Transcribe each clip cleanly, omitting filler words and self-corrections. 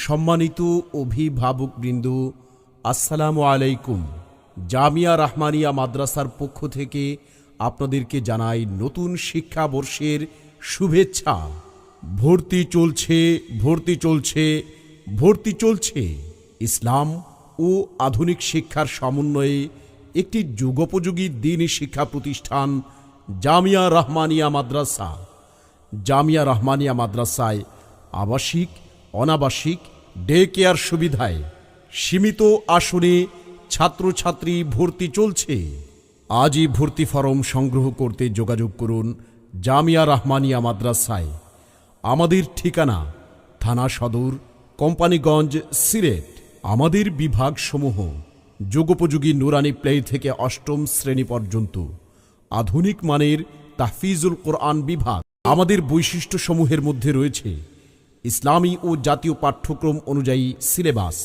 সম্মানিত অভিভাবকবৃন্দ, আসসালামু আলাইকুম। জামিয়া রাহমানিয়া মাদ্রাসার পক্ষ থেকে আপনাদেরকে জানাই নতুন শিক্ষাবর্ষের শুভেচ্ছা। ভর্তি চলছে, ভর্তি চলছে, ভর্তি চলছে। ইসলাম ও আধুনিক শিক্ষার সমন্বয়ে একটি যুগোপযোগী দ্বীনি শিক্ষা প্রতিষ্ঠান জামিয়া রাহমানিয়া মাদ্রাসা। জামিয়া রাহমানিয়া মাদ্রাসায় আবাসিক, অনাবাসিক, ডে কেয়ার সুবিধায় সীমিত আসনে ছাত্রছাত্রী ভর্তি চলছে। আজই ভর্তি ফরম সংগ্রহ করতে যোগাযোগ করুন জামিয়া রাহমানিয়া মাদ্রাসায়। আমাদের ঠিকানা থানা সদর, কোম্পানিগঞ্জ, সিলেট। আমাদের বিভাগসমূহ যুগোপযোগী নুরানি প্লে থেকে অষ্টম শ্রেণী পর্যন্ত, আধুনিক মানের তাহফিজুল কোরআন বিভাগ। আমাদের বৈশিষ্ট্যসমূহের মধ্যে রয়েছে ইসলামী ও জাতীয় পাঠ্যক্রম অনুযায়ী সিলেবাস,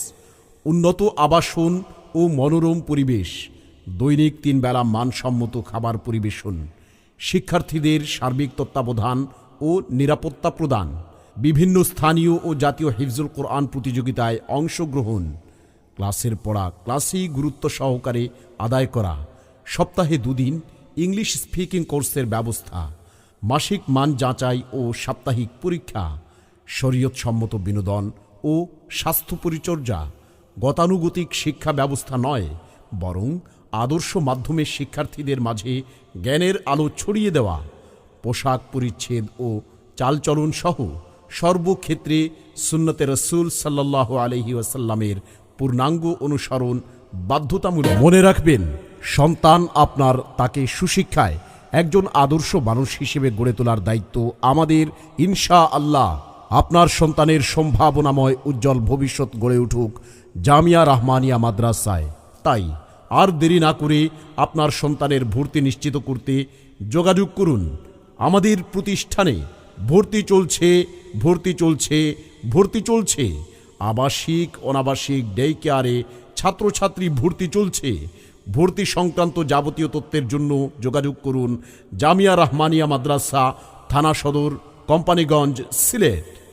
উন্নত আবাসন ও মনোরম পরিবেশ, দৈনিক 3 বেলা মানসম্মত খাবার পরিবেশন, শিক্ষার্থীদের সার্বিক তত্ত্বাবধান ও নিরাপত্তা প্রদান, বিভিন্ন স্থানীয় ও জাতীয় হিফজুল কোরআন প্রতিযোগিতায় অংশগ্রহণ, ক্লাসের পড়া ক্লাসেই গুরুত্ব সহকারে আদায় করা, সপ্তাহে 2 দিন ইংলিশ স্পিকিং কোর্সের ব্যবস্থা, মাসিক মান যাচাই ও সাপ্তাহিক পরীক্ষা, শরীয়তসম্মত বিনোদন ও স্বাস্থ্য পরিচর্যা। গতানুগতিক শিক্ষা ব্যবস্থা নয়, বরং আদর্শ মাধ্যমে শিক্ষার্থীদের মাঝে জ্ঞানের আলো ছড়িয়ে দেওয়া। পোশাক পরিচ্ছেদ ও চালচলন সহ সর্বক্ষেত্রে সুন্নতে রসুল সাল্লাল্লাহু আলাইহি ওয়াসাল্লামের পূর্ণাঙ্গ অনুসরণ বাধ্যতামূলক। মনে রাখবেন, সন্তান আপনার, তাকে সুশিক্ষায় একজন আদর্শ মানুষ হিসেবে গড়ে তোলার দায়িত্ব আমাদের। ইনশাআল্লাহ আপনার সন্তানের সম্ভাবনাময় উজ্জ্বল ভবিষ্যৎ গড়ে উঠুক জামিয়া রাহমানিয়া মাদ্রাসায়। তাই আর দেরি না করে আপনার সন্তানের ভর্তি নিশ্চিত করতে যোগাযোগ করুন আমাদের প্রতিষ্ঠানে। ভর্তি চলছে, ভর্তি চলছে, ভর্তি চলছে। আবাসিক, অনাবাসিক, ডে কেয়ারে ছাত্রছাত্রী ভর্তি চলছে। ভর্তি সংক্রান্ত যাবতীয় তথ্যের জন্য যোগাযোগ করুন জামিয়া রাহমানিয়া মাদ্রাসা, থানা সদর, কোম্পানিগঞ্জ, সিলেট।